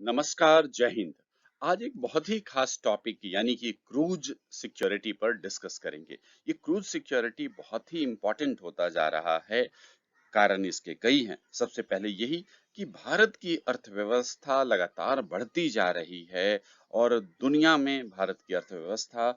नमस्कार, जय हिंद। आज एक बहुत ही खास टॉपिक यानी कि क्रूज सिक्योरिटी पर डिस्कस करेंगे। ये क्रूज सिक्योरिटी बहुत ही इम्पोर्टेंट होता जा रहा है। कारण इसके कई हैं। सबसे पहले यही कि भारत की अर्थव्यवस्था लगातार बढ़ती जा रही है और दुनिया में भारत की अर्थव्यवस्था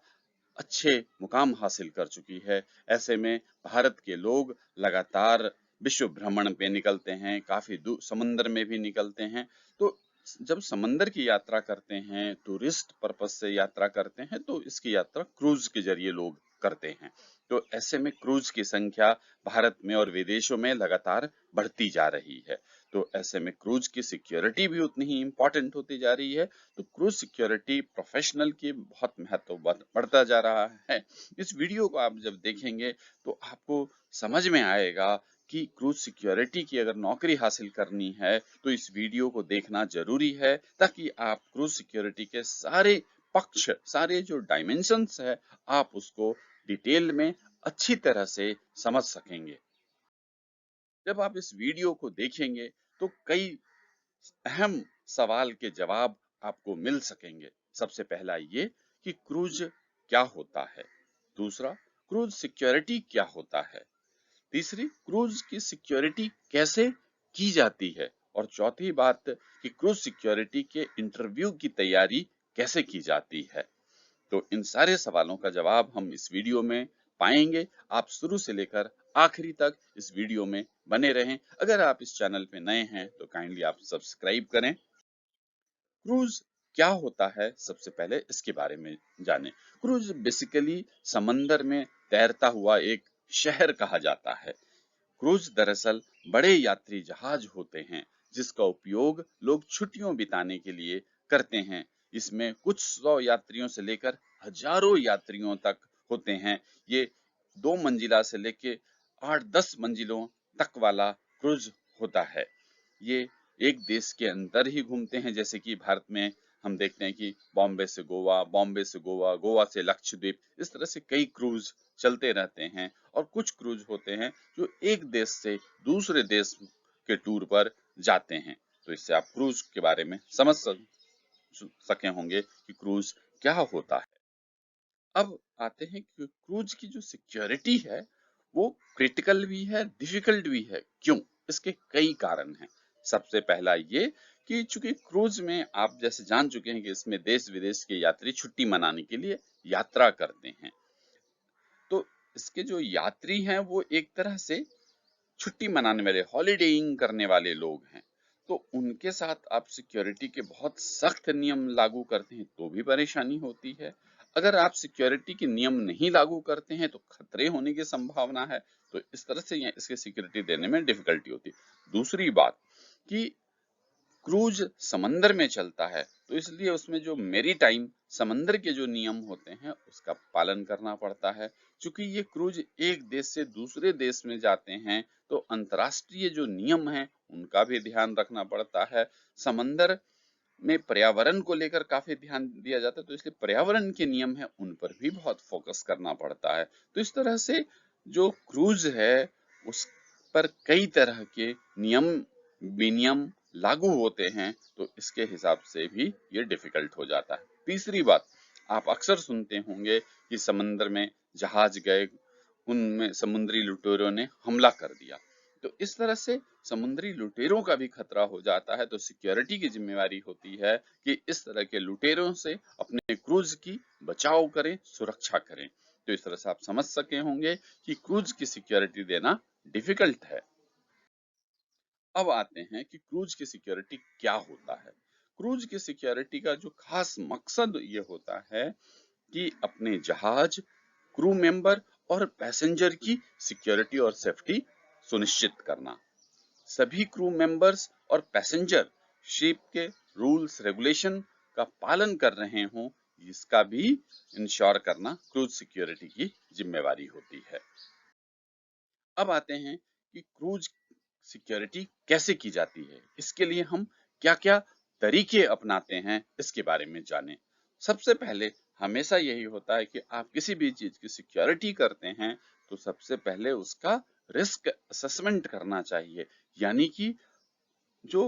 अच्छे मुकाम हासिल कर चुकी है। ऐसे में भारत के लोग लगातार विश्व भ्रमण पे निकलते हैं, काफी दूर समुद्र में भी निकलते हैं। तो जब समंदर की यात्रा करते हैं, टूरिस्ट पर्पस से यात्रा करते हैं, तो इसकी यात्रा क्रूज के जरिए लोग करते हैं। तो ऐसे में क्रूज की संख्या भारत में और विदेशों में लगातार बढ़ती जा रही है। तो ऐसे में क्रूज की सिक्योरिटी भी उतनी ही इम्पोर्टेंट होती जा रही है। तो क्रूज सिक्योरिटी प्रोफेशनल की बहुत महत्व बढ़ता जा रहा है। इस वीडियो को आप जब देखेंगे तो आपको समझ में आएगा कि क्रूज सिक्योरिटी की अगर नौकरी हासिल करनी है तो इस वीडियो को देखना जरूरी है, ताकि आप क्रूज सिक्योरिटी के सारे पक्ष, सारे जो डायमेंशंस है, आप उसको डिटेल में अच्छी तरह से समझ सकेंगे। जब आप इस वीडियो को देखेंगे तो कई अहम सवाल के जवाब आपको मिल सकेंगे। सबसे पहला ये कि क्रूज क्या होता है, दूसरा क्रूज सिक्योरिटी क्या होता है, तीसरी क्रूज की सिक्योरिटी कैसे की जाती है, और चौथी बात कि क्रूज सिक्योरिटी के इंटरव्यू की तैयारी कैसे की जाती है। तो इन सारे सवालों का जवाब हम इस वीडियो में पाएंगे। आप शुरू से लेकर आखिरी तक इस वीडियो में बने रहें। अगर आप इस चैनल पे नए हैं तो काइंडली आप सब्सक्राइब करें। क्रूज क्या होता है, सबसे पहले इसके बारे में जानें। क्रूज बेसिकली समंदर में तैरता हुआ एक शहर कहा जाता है। क्रूज दरअसल बड़े यात्री जहाज होते हैं जिसका उपयोग लोग छुट्टियों बिताने के लिए करते हैं। इसमें कुछ सौ यात्रियों से लेकर हजारों यात्रियों तक होते हैं। ये 2 मंजिला से लेके 8-10 मंजिलों तक वाला क्रूज होता है। ये एक देश के अंदर ही घूमते हैं, जैसे कि भारत में हम देखते हैं कि बॉम्बे से गोवा, बॉम्बे से गोवा, गोवा से लक्षद्वीप, इस तरह से कई क्रूज चलते रहते हैं। और कुछ क्रूज होते हैं जो एक देश से दूसरे देश के टूर पर जाते हैं। तो इससे आप क्रूज के बारे में समझ सके होंगे कि क्रूज क्या होता है। अब आते हैं कि क्रूज की जो सिक्योरिटी है वो क्रिटिकल भी है, डिफिकल्ट भी है। क्यों? इसके कई कारण हैं। सबसे पहला ये कि चूंकि क्रूज में आप जैसे जान चुके हैं कि इसमें देश विदेश के यात्री छुट्टी मनाने के लिए यात्रा करते हैं। तो इसके जो यात्री हैं वो एक तरह से छुट्टी मनाने वाले, हॉलीडेइंग करने वाले लोग हैं। तो उनके साथ आप सिक्योरिटी के बहुत सख्त नियम लागू करते हैं तो भी परेशानी होती है। अगर आप सिक्योरिटी के नियम नहीं लागू करते हैं तो खतरे होने की संभावना है। तो इस तरह से इसके सिक्योरिटी देने में डिफिकल्टी होती है। दूसरी बात कि क्रूज समंदर में चलता है, तो इसलिए उसमें जो मेरीटाइम, समंदर के जो नियम होते हैं उसका पालन करना पड़ता है। चूंकि ये क्रूज एक देश से दूसरे देश में जाते हैं तो अंतर्राष्ट्रीय जो नियम हैं उनका भी ध्यान रखना पड़ता है। समंदर में पर्यावरण को लेकर काफी ध्यान दिया जाता है, तो इसलिए पर्यावरण के नियम है उन पर भी बहुत फोकस करना पड़ता है। तो इस तरह से जो क्रूज है उस पर कई तरह के नियम विनियम लागू होते हैं। तो इसके हिसाब से भी ये डिफिकल्ट हो जाता है। तीसरी बात, आप अक्सर सुनते होंगे कि समंदर में जहाज गए, उनमें समुद्री लुटेरों ने हमला कर दिया। तो इस तरह से समुद्री लुटेरों का भी खतरा हो जाता है। तो सिक्योरिटी की जिम्मेवारी होती है कि इस तरह के लुटेरों से अपने क्रूज की बचाव करें, सुरक्षा करें। तो इस तरह से आप समझ सके होंगे कि क्रूज की सिक्योरिटी देना डिफिकल्ट है। अब आते हैं कि क्रूज की सिक्योरिटी क्या होता है। क्रूज की सिक्योरिटी का जो खास मकसद ये होता है कि अपने जहाज, क्रू मेंबर और पैसेंजर की सिक्योरिटी और सेफ्टी सुनिश्चित करना। सभी क्रू मेंबर्स और पैसेंजर शिप के रूल्स रेगुलेशन का पालन कर रहे हों, इसका भी इंश्योर करना क्रूज सिक्योरिटी की जिम्मेवारी होती है। अब आते हैं कि क्रूज सिक्योरिटी कैसे की जाती है। इसके लिए हम क्या-क्या तरीके अपनाते हैं इसके बारे में जानें। सबसे पहले हमेशा यही होता है कि आप किसी भी चीज की सिक्योरिटी करते हैं तो सबसे पहले उसका रिस्क असेसमेंट करना चाहिए। यानी कि जो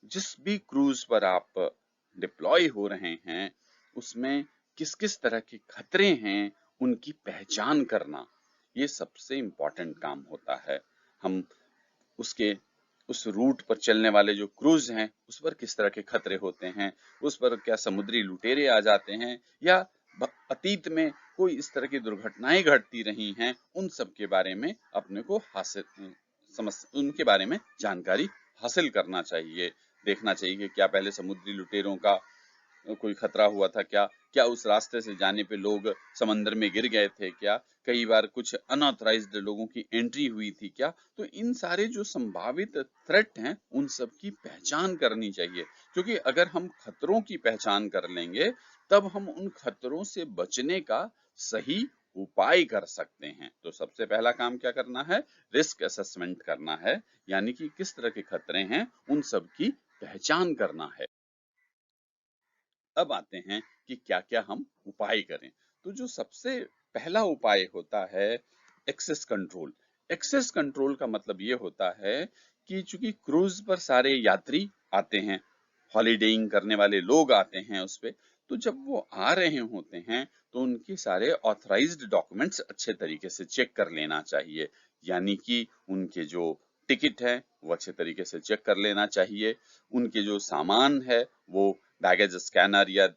जिस भी क्रूज पर आप डिप्लॉय हो रहे हैं उसमें किस किस तरह के खतरे हैं उनकी पहचान करना, ये सबसे इम्पोर्टेंट काम होता है। हम उसके उस रूट पर चलने वाले जो क्रूज हैं उस पर किस तरह के खतरे होते हैं, उस पर क्या समुद्री लुटेरे आ जाते हैं या अतीत में कोई इस तरह की दुर्घटनाएं घटती रही हैं, उन सब के बारे में अपने को उनके बारे में जानकारी हासिल करना चाहिए। देखना चाहिए कि क्या पहले समुद्री लुटेरों का कोई खतरा हुआ था क्या, क्या उस रास्ते से जाने पे लोग समंदर में गिर गए थे क्या, कई बार कुछ अनऑथराइज्ड लोगों की एंट्री हुई थी क्या। तो इन सारे जो संभावित थ्रेट हैं उन सब की पहचान करनी चाहिए, क्योंकि अगर हम खतरों की पहचान कर लेंगे तब हम उन खतरों से बचने का सही उपाय कर सकते हैं। तो सबसे पहला काम क्या करना है, रिस्क असेसमेंट करना है, यानी कि किस तरह के खतरे हैं उन सब की पहचान करना है। अब आते हैं कि क्या-क्या हम उपाय करें। तो जो सबसे पहला उपाय होता है एक्सेस कंट्रोल। एक्सेस कंट्रोल का मतलब ये होता है कि चूंकि क्रूज पर सारे यात्री आते हैं, हॉलीडेइंग करने वाले लोग आते हैं उस पे, तो जब वो आ रहे होते हैं तो उनके सारे ऑथराइज्ड डॉक्यूमेंट्स अच्छे तरीके से चेक कर लेना चाहिए। यानी कि उनके जो टिकट है वो अच्छे तरीके से चेक कर लेना चाहिए, उनके जो सामान है वो बैगेज स्कैनर या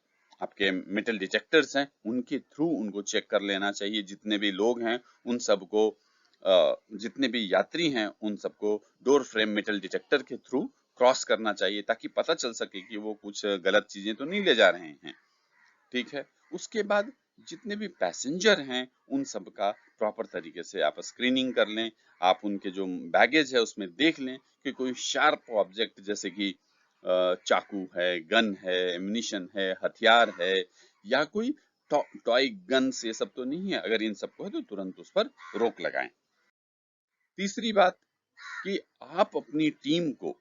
आपके मेटल डिटेक्टर्स हैं उनके थ्रू उनको चेक कर लेना चाहिए। जितने भी लोग हैं उन सबको जितने भी यात्री हैं उन सबको डोर फ्रेम मेटल डिटेक्टर के थ्रू क्रॉस करना चाहिए, ताकि पता चल सके कि वो कुछ गलत चीजें तो नहीं ले जा रहे हैं। ठीक है, उसके बाद जितने भी पैसेंजर हैं उन सब का प्रॉपर तरीके से आप स्क्रीनिंग कर लें। आप उनके जो बैगेज है उसमें देख लें कि कोई शार्प ऑब्जेक्ट जैसे कि चाकू है, गन है, एम्यूनिशन है, हथियार है या कोई टॉय गन्स ये सब तो नहीं है। अगर इन सबको है तो तुरंत उस पर रोक लगाएं। तीसरी बात कि आप अपनी टीम को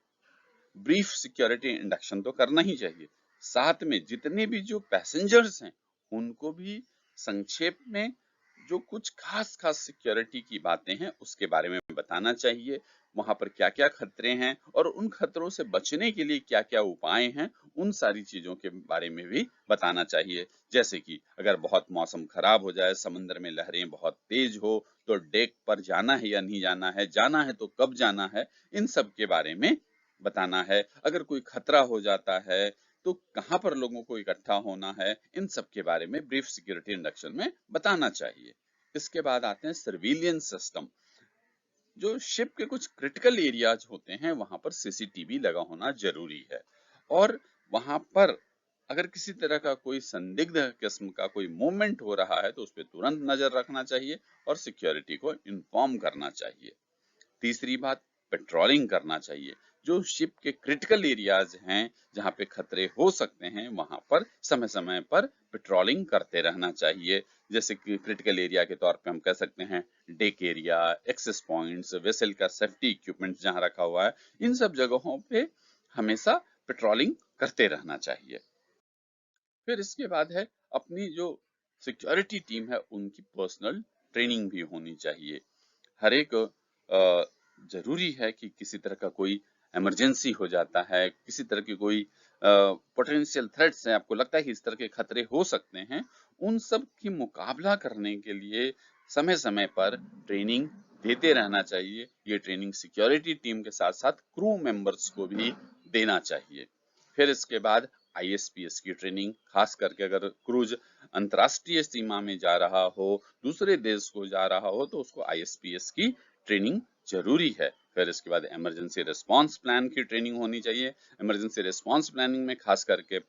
ब्रीफ सिक्योरिटी इंडक्शन तो करना ही चाहिए। साथ में जितने भी जो पैसेंजर्स हैं उनको भी संक्षेप में जो कुछ खास खास सिक्योरिटी की बातें हैं उसके बारे में बताना चाहिए। वहां पर क्या क्या खतरे हैं और उन खतरों से बचने के लिए क्या क्या उपाय हैं, उन सारी चीजों के बारे में भी बताना चाहिए। जैसे कि अगर बहुत मौसम खराब हो जाए, समंदर में लहरें बहुत तेज हो, तो डेक पर जाना है या नहीं जाना है तो कब जाना है, इन सब के बारे में बताना है। अगर कोई खतरा हो जाता है तो कहाँ पर लोगों को इकट्ठा होना है, इन सब के बारे में ब्रीफ सिक्योरिटी इंडक्शन में बताना चाहिए। इसके बाद आते हैं सर्विलियंस सिस्टम। जो शिप के कुछ क्रिटिकल एरियाज होते हैं वहां पर सीसीटीवी लगा होना जरूरी है, और वहां पर अगर किसी तरह का कोई संदिग्ध किस्म का कोई मूवमेंट हो रहा है तो उस पर तुरंत नजर रखना चाहिए और सिक्योरिटी को इन्फॉर्म करना चाहिए। तीसरी बात, पेट्रोलिंग करना चाहिए। जो शिप के क्रिटिकल एरियाज हैं जहाँ पे खतरे हो सकते हैं वहां पर समय समय पर पेट्रोलिंग करते रहना चाहिए। जैसे कि क्रिटिकल एरिया के तौर पे हम कह सकते हैं deck area, access points, vessel का सेफ्टी इक्विपमेंट जहाँ रखा हुआ है, इन सब जगहों पे हमेशा पेट्रोलिंग करते रहना चाहिए। फिर इसके बाद है अपनी जो सिक्योरिटी टीम है उनकी पर्सनल ट्रेनिंग भी होनी चाहिए। हर एक जरूरी है कि किसी तरह का कोई इमरजेंसी हो जाता है, किसी तरह की कोई पोटेंशियल थ्रेट्स हैं, आपको लगता है कि इस तरह के खतरे हो सकते हैं, उन सब की मुकाबला करने के लिए समय समय पर ट्रेनिंग देते रहना चाहिए। ये ट्रेनिंग सिक्योरिटी टीम के साथ साथ क्रू मेंबर्स को भी देना चाहिए। फिर इसके बाद आईएसपीएस की ट्रेनिंग, खास करके अगर क्रूज अंतरराष्ट्रीय सीमा में जा रहा हो, दूसरे देश को जा रहा हो, तो उसको आईएसपीएस की ट्रेनिंग जरूरी है। फिर इसके बाद इमरजेंसी रिस्पांस प्लान की ट्रेनिंग होनी चाहिए। इमरजेंसी रिस्पांस प्लानिंग में खास करके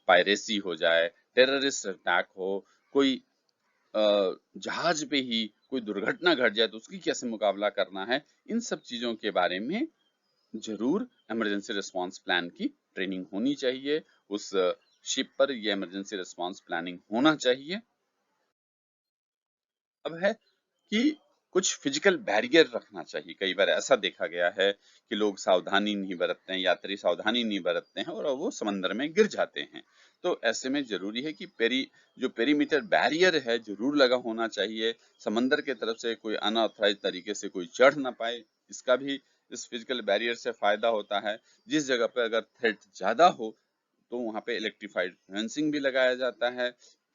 पायरेसी हो जाए, टेररिस्ट अटैक हो, कोई जहाज पे ही कोई दुर्घटना घट जाए तो उसकी कैसे मुकाबला करना है, इन सब चीजों के बारे में जरूर इमरजेंसी रिस्पांस प्लान की ट्रेनिंग होनी चाहिए। उस शिप पर यह इमरजेंसी रिस्पांस प्लानिंग होना चाहिए। अब है कि कुछ फिजिकल बैरियर रखना चाहिए। कई बार ऐसा देखा गया है कि लोग सावधानी नहीं बरतते हैं, यात्री सावधानी नहीं बरतते हैं और वो समंदर में गिर जाते हैं। तो ऐसे में जरूरी है कि जो पेरीमीटर बैरियर है जरूर लगा होना चाहिए। समंदर के तरफ से कोई अनऑथराइज तरीके से कोई चढ़ ना पाए, इसका भी इस फिजिकल बैरियर से फायदा होता है। जिस जगह पे अगर थ्रेट ज्यादा हो तो वहां पे इलेक्ट्रीफाइड फेंसिंग भी लगाया जाता है।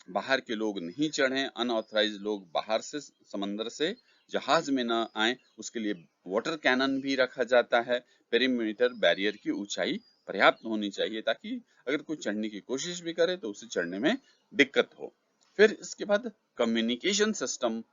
बाहर के लोग नहीं चढ़े, अनऑथराइज्ड लोग बाहर से समंदर से जहाज में ना आए, उसके लिए वाटर कैनन भी रखा जाता है। पेरीमीटर बैरियर की ऊंचाई पर्याप्त होनी चाहिए ताकि अगर कोई चढ़ने की कोशिश भी करे तो उसे चढ़ने में दिक्कत हो। फिर इसके बाद कम्युनिकेशन सिस्टम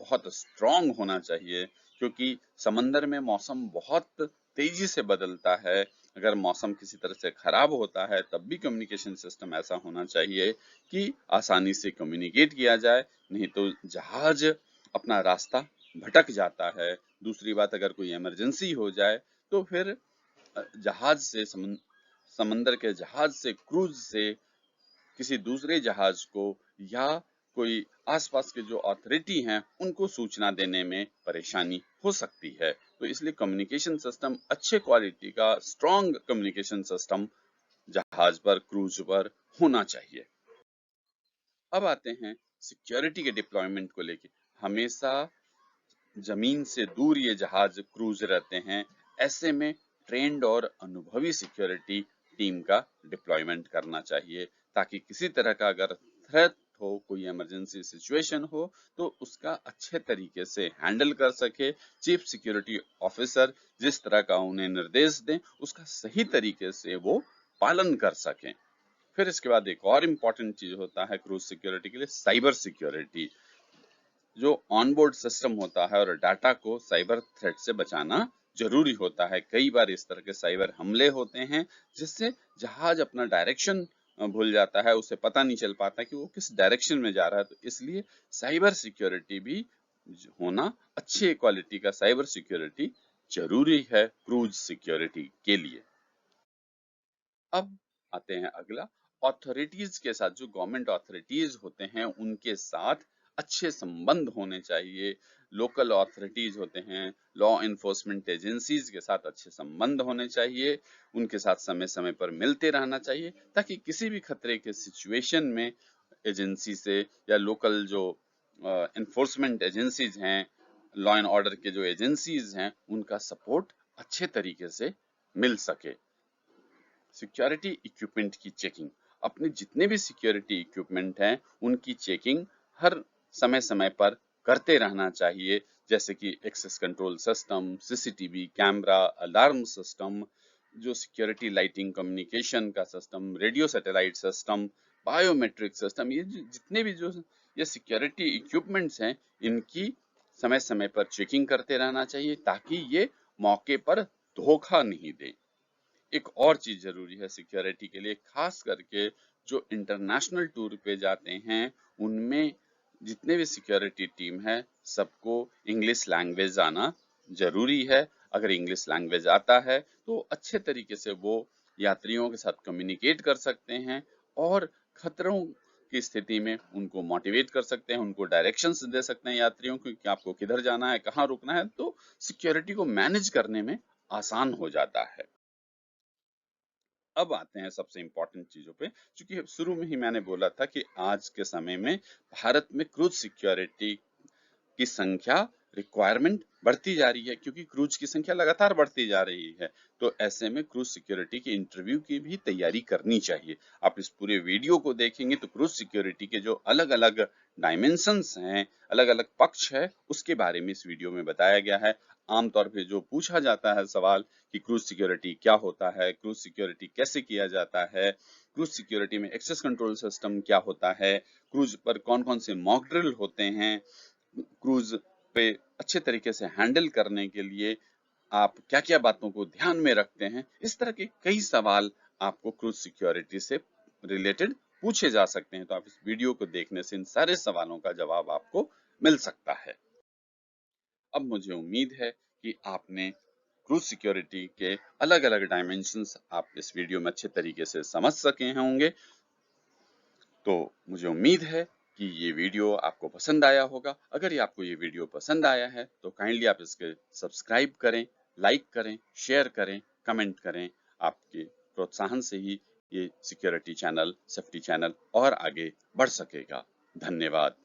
बहुत स्ट्रांग होना चाहिए, क्योंकि समंदर में मौसम बहुत तेजी से बदलता है। अगर मौसम किसी तरह से खराब होता है तब भी कम्युनिकेशन सिस्टम ऐसा होना चाहिए कि आसानी से कम्युनिकेट किया जाए, नहीं तो जहाज अपना रास्ता भटक जाता है। दूसरी बात, अगर कोई इमरजेंसी हो जाए तो फिर जहाज से समंदर के जहाज से, क्रूज से किसी दूसरे जहाज को या कोई आसपास के जो अथॉरिटी हैं उनको सूचना देने में परेशानी हो सकती है। तो इसलिए कम्युनिकेशन सिस्टम, अच्छे क्वालिटी का स्ट्रॉन्ग कम्युनिकेशन सिस्टम जहाज पर, क्रूज पर होना चाहिए। अब आते हैं सिक्योरिटी के डिप्लॉयमेंट को लेके। हमेशा जमीन से दूर ये जहाज क्रूज रहते हैं, ऐसे में ट्रेंड और अनुभवी सिक्योरिटी टीम का डिप्लॉयमेंट करना चाहिए, ताकि किसी तरह का अगर थ्रेट हो, कोई इमरजेंसी सिचुएशन हो, तो उसका अच्छे तरीके से हैंडल कर सके। चीफ सिक्योरिटी ऑफिसर जिस तरह का उन्हें निर्देश दें, उसका सही तरीके से वो पालन कर सकें। फिर इसके बाद एक और इम्पोर्टेंट चीज होता है क्रूज सिक्योरिटी के लिए, साइबर सिक्योरिटी। जो ऑनबोर्ड सिस्टम होता है और डाटा को साइबर थ्रेट से बचाना जरूरी होता है। कई बार इस तरह के साइबर हमले होते हैं जिससे जहाज अपना डायरेक्शन भूल जाता है, उसे पता नहीं चल पाता कि वो किस डायरेक्शन में जा रहा है। तो इसलिए साइबर सिक्योरिटी भी होना, अच्छे क्वालिटी का साइबर सिक्योरिटी जरूरी है क्रूज सिक्योरिटी के लिए। अब आते हैं अगला, अथॉरिटीज के साथ। जो गवर्नमेंट अथॉरिटीज होते हैं उनके साथ अच्छे संबंध होने चाहिए। लोकल अथॉरिटीज होते हैं, लॉ इन्फोर्समेंट एजेंसीज के साथ अच्छे संबंध होने चाहिए। उनके साथ समय समय पर मिलते रहना चाहिए, ताकि किसी भी खतरे के सिचुएशन में एजेंसी से या लोकल जो इन्फोर्समेंट एजेंसीज हैं, लॉ एंड ऑर्डर के जो एजेंसीज हैं, उनका सपोर्ट अच्छे तरीके से मिल सके। सिक्योरिटी इक्विपमेंट की चेकिंग। अपने जितने भी सिक्योरिटी इक्विपमेंट हैं उनकी चेकिंग हर समय समय पर करते रहना चाहिए, जैसे कि access control system, CCTV camera, alarm system, जो सिक्योरिटी लाइटिंग, कम्युनिकेशन का system, radio satellite system, biometric system, ये जितने भी जो ये सिक्योरिटी इक्विपमेंट्स हैं, इनकी समय समय पर चेकिंग करते रहना चाहिए, ताकि ये मौके पर धोखा नहीं दे। एक और चीज जरूरी है सिक्योरिटी के लिए, खास करके जो इंटरनेशनल टूर पे जाते हैं उनमें जितने भी सिक्योरिटी टीम है, सबको इंग्लिश लैंग्वेज आना जरूरी है। अगर इंग्लिश लैंग्वेज आता है तो अच्छे तरीके से वो यात्रियों के साथ कम्युनिकेट कर सकते हैं और खतरों की स्थिति में उनको मोटिवेट कर सकते हैं, उनको डायरेक्शंस दे सकते हैं यात्रियों को कि आपको किधर जाना है, कहाँ रुकना है। तो सिक्योरिटी को मैनेज करने में आसान हो जाता है। अब आते हैं सबसे इम्पोर्टेंट चीजों पे। क्योंकि शुरू में ही मैंने बोला था कि आज के समय में भारत में क्रूज सिक्योरिटी की संख्या, रिक्वायरमेंट बढ़ती जा रही है, क्योंकि क्रूज की संख्या लगातार बढ़ती जा रही है। तो ऐसे में क्रूज सिक्योरिटी के इंटरव्यू की भी तैयारी करनी चाहिए। आप इस पूरे वीडियो को देखेंगे तो क्रूज सिक्योरिटी के जो अलग अलग डायमेंशंस हैं, अलग अलग पक्ष है, उसके बारे में इस वीडियो में बताया गया है। आमतौर पे जो पूछा जाता है सवाल कि क्रूज सिक्योरिटी क्या होता है, क्रूज सिक्योरिटी कैसे किया जाता है, क्रूज सिक्योरिटी में एक्सेस कंट्रोल सिस्टम क्या होता है, क्रूज पर कौन कौन से मॉक ड्रिल होते हैं, क्रूज पे अच्छे तरीके से हैंडल करने के लिए आप क्या क्या बातों को ध्यान में रखते हैं, इस तरह के कई सवाल आपको क्रूज सिक्योरिटी से रिलेटेड पूछे जा सकते हैं। तो आप इस वीडियो को देखने से इन सारे सवालों का जवाब आपको मिल सकता है। अब मुझे उम्मीद है कि आपने क्रूज सिक्योरिटी के अलग अलग डायमेंशंस आप इस वीडियो में अच्छे तरीके से समझ सके होंगे। तो मुझे उम्मीद है कि ये वीडियो आपको पसंद आया होगा। अगर ये आपको ये वीडियो पसंद आया है तो काइंडली आप इसके सब्सक्राइब करें, लाइक करें, शेयर करें, कमेंट करें। आपके प्रोत्साहन से ही ये सिक्योरिटी चैनल, सेफ्टी चैनल और आगे बढ़ सकेगा। धन्यवाद।